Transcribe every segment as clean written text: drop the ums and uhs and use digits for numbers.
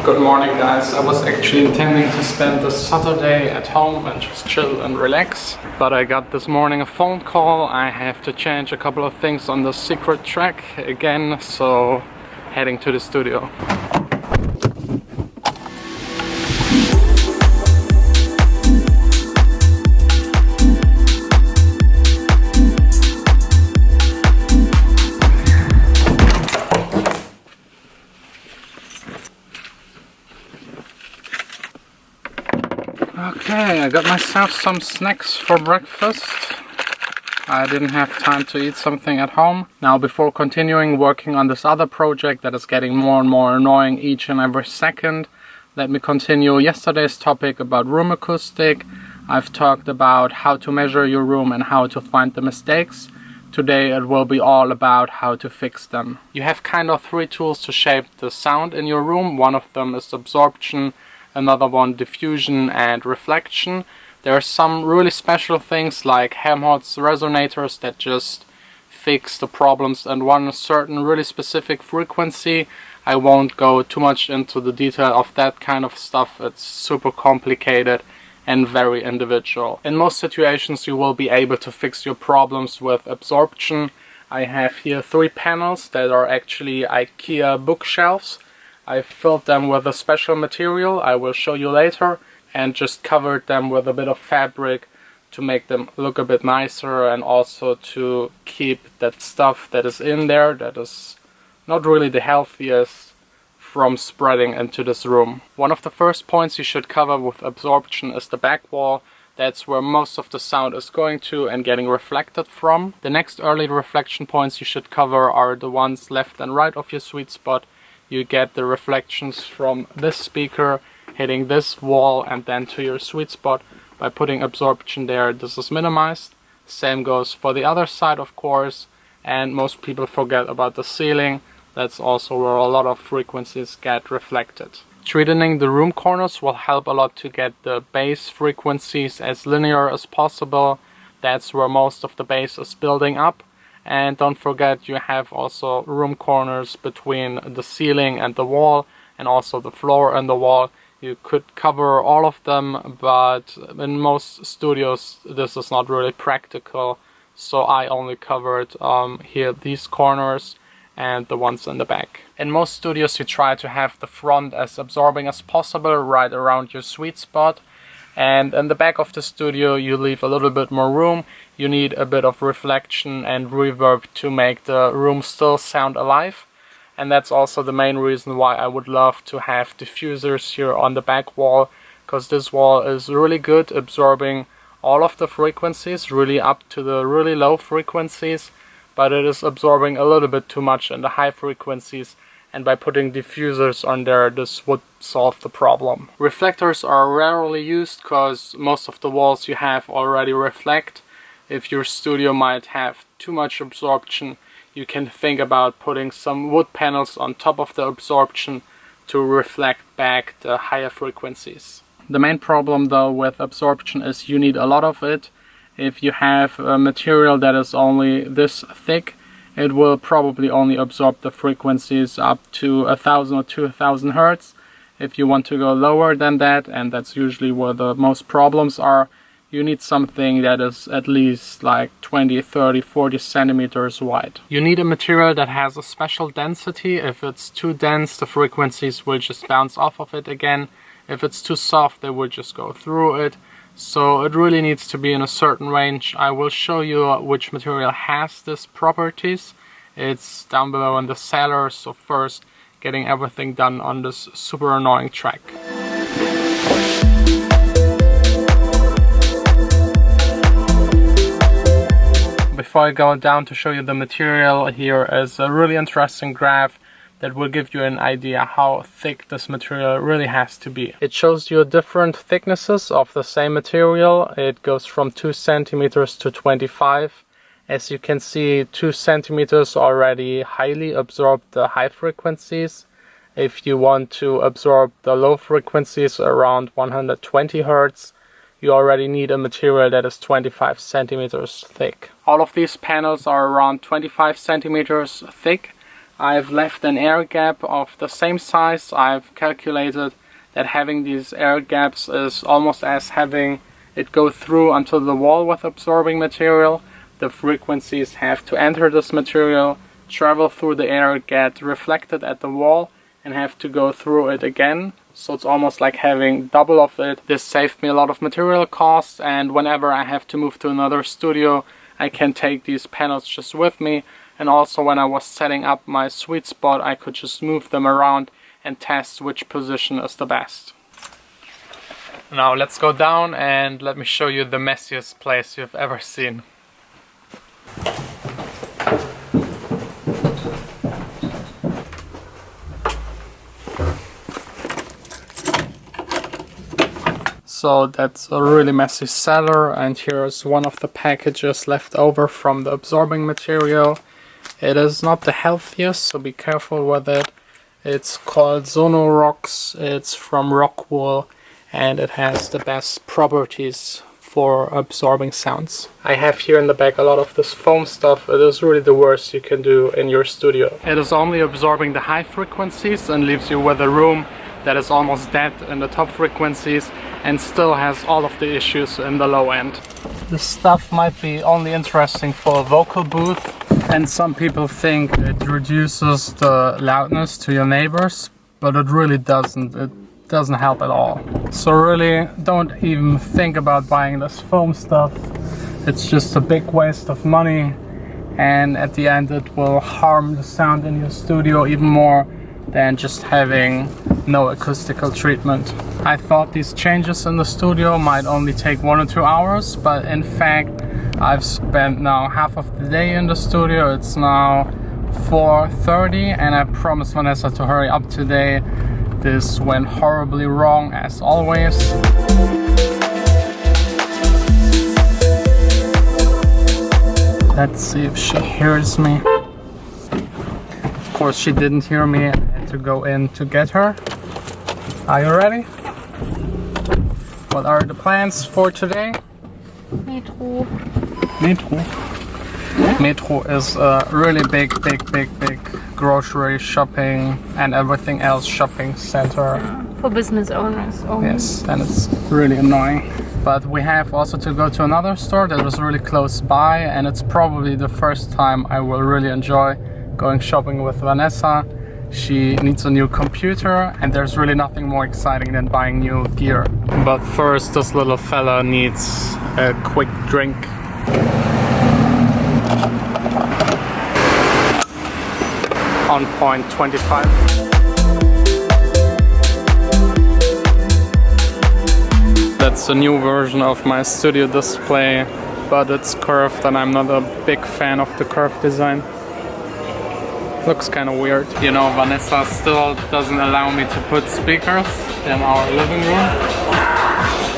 Good morning, guys. I was actually intending to spend the Saturday at home and just chill and relax, but I got this morning a phone call. I have to change a couple of things on the secret track again, so heading to the studio. Okay, I got myself some snacks for breakfast. I didn't have time to eat something at home. Now, before continuing working on this other project that is getting more and more annoying each and every second, let me continue yesterday's topic about room acoustic. I've talked about how to measure your room and how to find the mistakes. Today it will be all about how to fix them. You have kind of three tools to shape the sound in your room. One of them is absorption, another one diffusion and reflection. There are some really special things like Helmholtz resonators that just fix the problems and one certain really specific frequency. I won't go too much into the detail of that kind of stuff. It's super complicated and very individual. In most situations you will be able to fix your problems with absorption. I have here 3 panels that are actually IKEA bookshelves. I filled them with a special material I will show you later and just covered them with a bit of fabric to make them look a bit nicer and also to keep that stuff that is in there that is not really the healthiest from spreading into this room. One of the first points you should cover with absorption is the back wall. That's where most of the sound is going to and getting reflected from. The next early reflection points you should cover are the ones left and right of your sweet spot. You get the reflections from this speaker hitting this wall and then to your sweet spot. By putting absorption there, this is minimized. Same goes for the other side, of course, and most people forget about the ceiling. That's also where a lot of frequencies get reflected. Treating the room corners will help a lot to get the bass frequencies as linear as possible. That's where most of the bass is building up. And don't forget, you have also room corners between the ceiling and the wall, and also the floor and the wall. You could cover all of them, but in most studios this is not really practical, so I only covered here these corners and the ones in the back. In most studios you try to have the front as absorbing as possible, right around your sweet spot. And in the back of the studio you leave a little bit more room. You need a bit of reflection and reverb to make the room still sound alive. And that's also the main reason why I would love to have diffusers here on the back wall, because this wall is really good absorbing all of the frequencies, really up to the really low frequencies, but it is absorbing a little bit too much in the high frequencies. And by putting diffusers on there, this would solve the problem. Reflectors are rarely used because most of the walls you have already reflect. If your studio might have too much absorption, you can think about putting some wood panels on top of the absorption to reflect back the higher frequencies. The main problem though with absorption is you need a lot of it. If you have a material that is only this thick, it will probably only absorb the frequencies up to 1000 or 2000 Hertz. If you want to go lower than that, and that's usually where the most problems are, you need something that is at least like 20, 30, 40 centimeters wide. You need a material that has a special density. If it's too dense, the frequencies will just bounce off of it again. If it's too soft, they will just go through it. So it really needs to be in a certain range. I will show you which material has these properties. It's down below in the cellar, so first getting everything done on this super annoying track. Before I go down to show you the material, here is a really interesting graph that will give you an idea how thick this material really has to be. It shows you different thicknesses of the same material. It goes from 2 centimeters to 25. As you can see, 2 centimeters already highly absorb the high frequencies. If you want to absorb the low frequencies around 120 Hertz, you already need a material that is 25 centimeters thick. All of these panels are around 25 centimeters thick. I've left an air gap of the same size. I've calculated that having these air gaps is almost as having it go through onto the wall with absorbing material. The frequencies have to enter this material, travel through the air, get reflected at the wall, and have to go through it again. So it's almost like having double of it. This saved me a lot of material costs, and whenever I have to move to another studio, I can take these panels just with me. And also when I was setting up my sweet spot, I could just move them around and test which position is the best. Now let's go down and let me show you the messiest place you've ever seen. So that's a really messy cellar, and here's one of the packages left over from the absorbing material. It is not the healthiest, so be careful with it. It's called Sonorox, it's from rock wool, and it has the best properties for absorbing sounds. I have here in the back a lot of this foam stuff. It is really the worst you can do in your studio. It is only absorbing the high frequencies and leaves you with a room that is almost dead in the top frequencies and still has all of the issues in the low end. This stuff might be only interesting for a vocal booth, and some people think it reduces the loudness to your neighbors, but it really doesn't. It doesn't help at all. So really don't even think about buying this foam stuff. It's just a big waste of money, and at the end it will harm the sound in your studio even more than just having no acoustical treatment. I thought these changes in the studio might only take 1 or 2 hours, but in fact I've spent now half of the day in the studio. It's now 4:30 and I promised Vanessa to hurry up today. This went horribly wrong as always. Let's see if she hears me. Of course she didn't hear me. I had to go in to get her. Are you ready? What are the plans for today? Metro. Metro. Metro is a really big grocery, shopping and everything else shopping center. For business owners only. Yes, and it's really annoying. But we have also to go to another store that is really close by, and it's probably the first time I will really enjoy going shopping with Vanessa. She needs a new computer, and there's really nothing more exciting than buying new gear. But first, this little fella needs a quick drink. On point 25. That's a new version of my studio display, but it's curved and I'm not a big fan of the curved design. Looks kind of weird. You know, Vanessa still doesn't allow me to put speakers in our living room.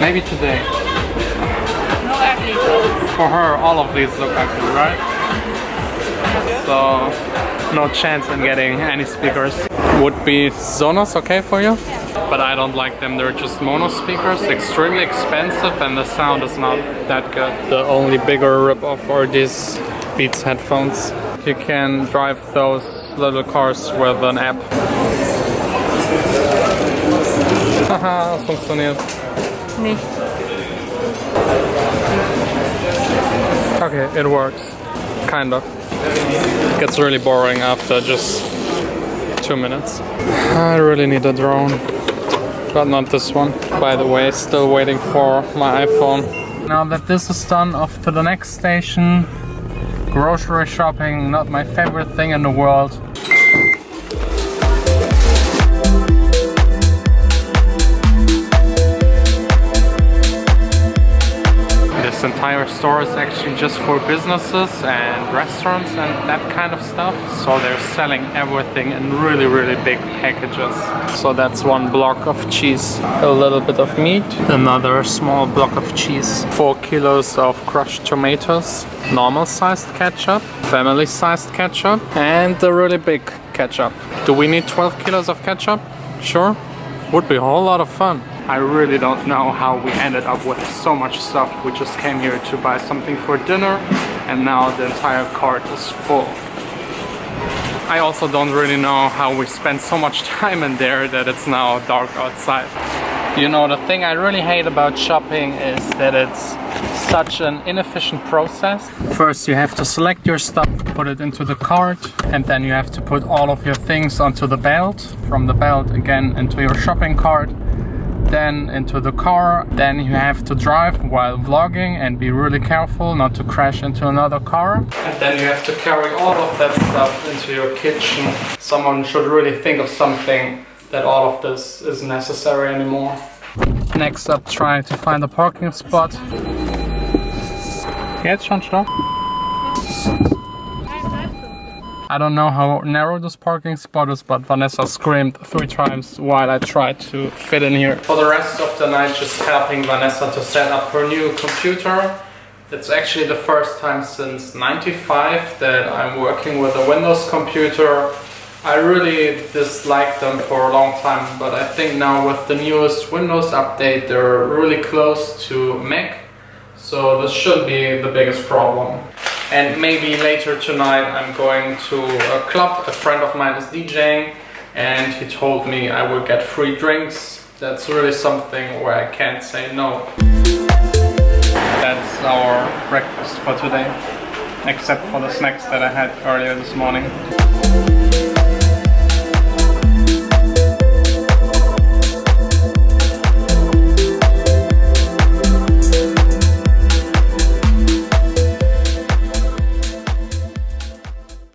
Maybe today. No ugly ones. For her, all of these look ugly, right? So, no chance in getting any speakers. Would be Sonos okay for you? Yeah. But I don't like them. They're just mono speakers, extremely expensive, and the sound is not that good. The only bigger ripoff are these Beats headphones. You can drive those little cars with an app. Haha, es funktioniert. Nicht. Okay, it works. Kind of. It gets really boring after just 2 minutes. I really need a drone, but not this one. By the way, still waiting for my iPhone. Now that this is done, off to the next station. Grocery shopping, not my favorite thing in the world. This entire store is actually just for businesses and restaurants and that kind of stuff. So they're selling everything in really big packages. So that's 1 block of cheese, a little bit of meat, another small block of cheese, 4 kilos of crushed tomatoes, normal sized ketchup, family sized ketchup, and the really big ketchup. Do we need 12 kilos of ketchup? Sure. Would be a whole lot of fun. I really don't know how we ended up with so much stuff. We just came here to buy something for dinner, and now the entire cart is full. I also don't really know how we spend so much time in there that it's now dark outside. You know, the thing I really hate about shopping is that it's such an inefficient process. First you have to select your stuff, put it into the cart, and then you have to put all of your things onto the belt, from the belt again into your shopping cart, then into the car. Then you have to drive while vlogging and be really careful not to crash into another car. And then you have to carry all of that stuff into your kitchen. Someone should really think of something that all of this isn't necessary anymore. Next up, trying to find a parking spot. Jetzt schon Stopp. I don't know how narrow this parking spot is, but Vanessa screamed 3 times while I tried to fit in here. For the rest of the night, just helping Vanessa to set up her new computer. It's actually the first time since '95 that I'm working with a Windows computer. I really disliked them for a long time, but I think now with the newest Windows update, they're really close to Mac. So this should be the biggest problem. And maybe later tonight I'm going to a club. A friend of mine is DJing and he told me I will get free drinks. That's really something where I can't say no. That's our breakfast for today, except for the snacks that I had earlier this morning.